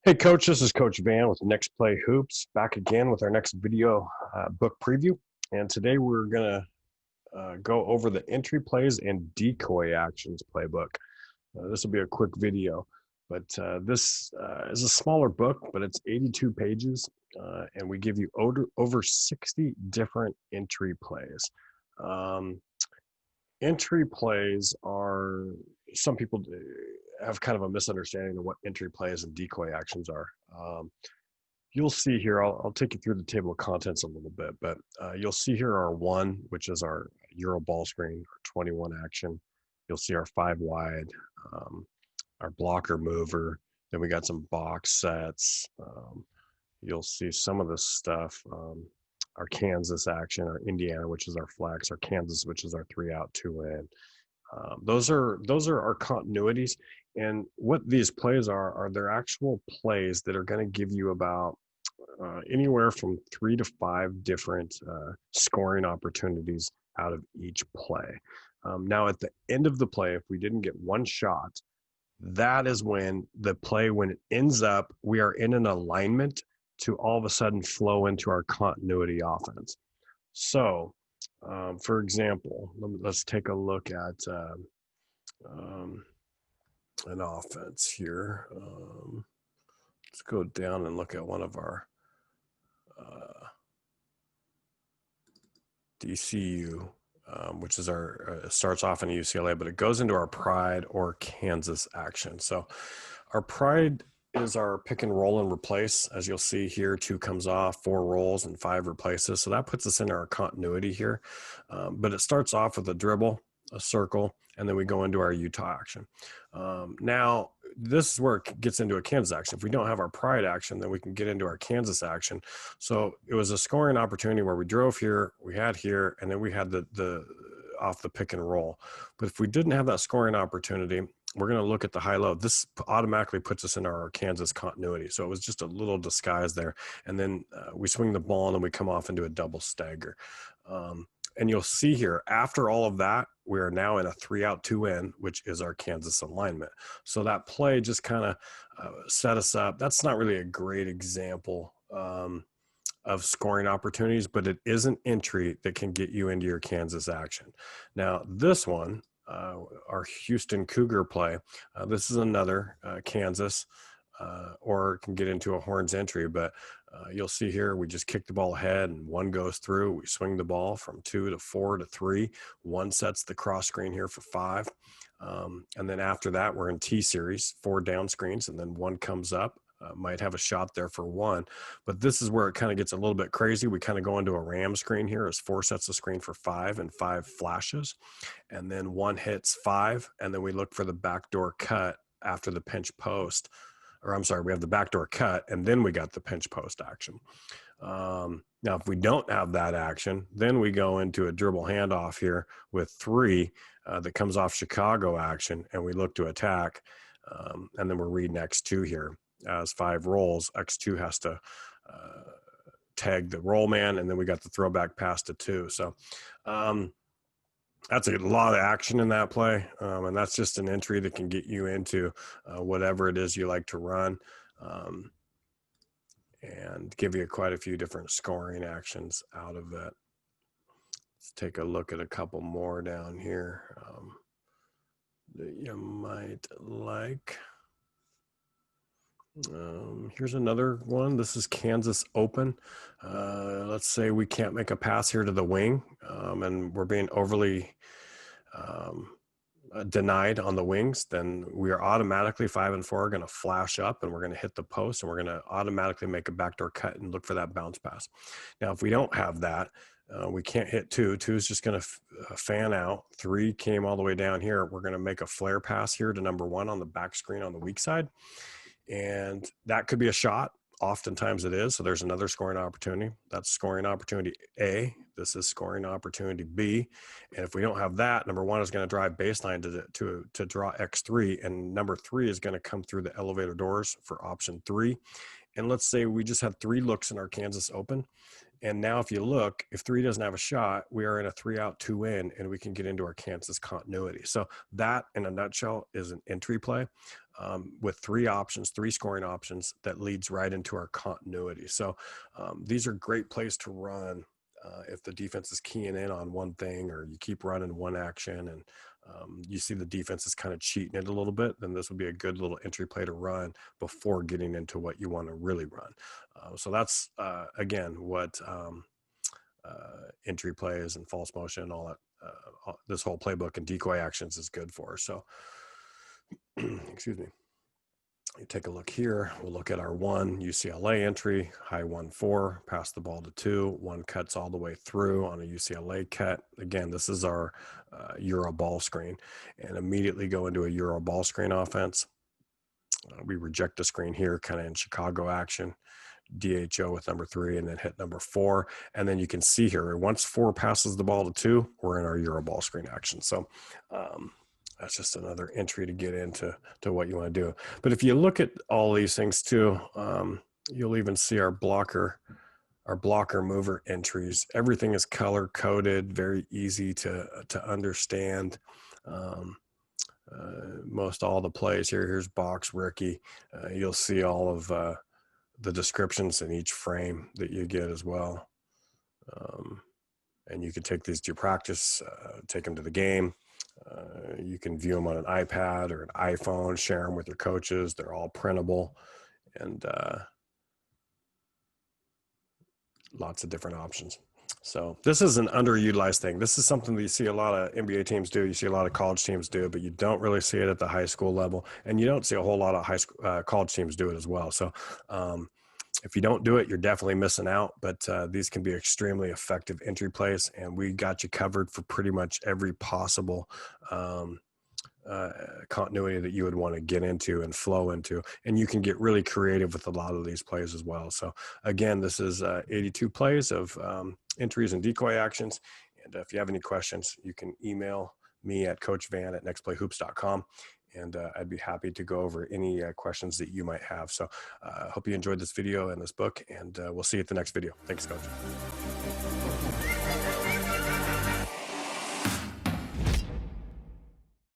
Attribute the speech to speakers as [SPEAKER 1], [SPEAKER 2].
[SPEAKER 1] Hey, Coach, this is Coach Van with Next Play Hoops, back again with our next video book preview. And today we're going to go over the entry plays and decoy actions playbook. This will be a quick video, but this is a smaller book, but it's 82 pages, and we give you over 60 different entry plays. Entry plays are, some people have kind of a misunderstanding of what entry plays and decoy actions are. You'll see here, I'll take you through the table of contents a little bit, but you'll see here our 1, which is our Euro ball screen, our 21 action. You'll see our 5 wide, our blocker mover. Then we got some box sets. You'll see some of this stuff. Our Kansas action, our Indiana, which is our flex, our Kansas, which is our 3 out, 2 in. Those are our continuities, and what these plays are they're actual plays that are going to give you about anywhere from 3 to 5 different scoring opportunities out of each play. Now, at the end of the play, if we didn't get one shot, that is when the play, when it ends up, we are in an alignment to all of a sudden flow into our continuity offense. So, for example, let's take a look at an offense here. Let's go down and look at one of our DCU, which is our, starts off in UCLA, but it goes into our Pride or Kansas action. So our Pride is our pick and roll and replace. As you'll see here, 2 comes off, 4 rolls, and 5 replaces. So that puts us in our continuity here. But it starts off with a dribble, a circle, and then we go into our Utah action. Now, this is where it gets into a Kansas action. If we don't have our Pride action, then we can get into our Kansas action. So it was a scoring opportunity where we drove here, we had here, and then we had the off the pick and roll. But if we didn't have that scoring opportunity, we're going to look at the high-low. This automatically puts us in our Kansas continuity. So it was just a little disguise there. And then we swing the ball, and then we come off into a double stagger. And you'll see here, after all of that, we are now in a 3 out, 2 in, which is our Kansas alignment. So that play just kind of set us up. That's not really a great example of scoring opportunities, but it is an entry that can get you into your Kansas action. Now, this one, our Houston Cougar play, this is another Kansas, or it can get into a horns entry, but you'll see here, we just kick the ball ahead and 1 goes through. We swing the ball from 2 to 4 to 3. 1 sets the cross screen here for 5. And then after that, we're in T series, 4 down screens, and then 1 comes up. Might have a shot there for 1, but this is where it kind of gets a little bit crazy. We kind of go into a ram screen here as 4 sets the screen for 5 and 5 flashes, and then 1 hits 5, and then we look for the backdoor cut after the pinch post, or I'm sorry, we have the backdoor cut, and then we got the pinch post action. Now, if we don't have that action, then we go into a dribble handoff here with 3 that comes off Chicago action, and we look to attack, and then we're reading X2 here. As 5 rolls, X2 has to tag the roll man, and then we got the throwback pass to 2. So that's a lot of action in that play, and that's just an entry that can get you into whatever it is you like to run, and give you quite a few different scoring actions out of it. Let's take a look at a couple more down here that you might like. Here's another one. This is Kansas Open. Let's say we can't make a pass here to the wing, and we're being overly denied on the wings. Then we are automatically 5 and 4 going to flash up, and we're going to hit the post, and we're going to automatically make a backdoor cut and look for that bounce pass. Now, if we don't have that, we can't hit 2. 2 is just going to fan out. 3 came all the way down here. We're going to make a flare pass here to number 1 on the back screen on the weak side. And that could be a shot. Oftentimes it is. So there's another scoring opportunity. That's scoring opportunity A. This is scoring opportunity B. And if we don't have that, number 1 is going to drive baseline to draw X3. And number 3 is going to come through the elevator doors for option 3. And let's say we just had 3 looks in our Kansas Open. And now if you look, if 3 doesn't have a shot, we are in a 3 out, 2 in, and we can get into our Kansas continuity. So that, in a nutshell, is an entry play with 3 options, 3 scoring options that leads right into our continuity. So these are great plays to run if the defense is keying in on one thing, or you keep running one action and you see the defense is kind of cheating it a little bit, then this would be a good little entry play to run before getting into what you want to really run. So that's, again, what entry plays and false motion and all that, this whole playbook and decoy actions is good for. So, excuse me. You take a look here. We'll look at our 1 UCLA entry, high 1-4, pass the ball to 2, 1 cuts all the way through on a UCLA cut. Again, this is our Euro ball screen, and immediately go into a Euro ball screen offense. We reject the screen here, kind of in Chicago action, DHO with number 3, and then hit number 4. And then you can see here, once 4 passes the ball to 2, we're in our Euro ball screen action. So that's just another entry to get into what you want to do. But if you look at all these things too, you'll even see our blocker mover entries. Everything is color coded, very easy to understand. Most all the plays here. Here's box Ricky. You'll see all of the descriptions in each frame that you get as well. And you can take these to your practice, take them to the game. You can view them on an iPad or an iPhone, share them with your coaches. They're all printable, and lots of different options. So this is an underutilized thing. This is something that you see a lot of NBA teams do. You see a lot of college teams do, but you don't really see it at the high school level, and you don't see a whole lot of high school, college teams do it as well. So if you don't do it, you're definitely missing out, but these can be extremely effective entry plays, and we got you covered for pretty much every possible continuity that you would want to get into and flow into. And you can get really creative with a lot of these plays as well. So again, this is 82 plays of entries and decoy actions. And if you have any questions, you can email me at coachvan@nextplayhoops.com. And I'd be happy to go over any questions that you might have. So I hope you enjoyed this video and this book, and we'll see you at the next video. Thanks, Coach.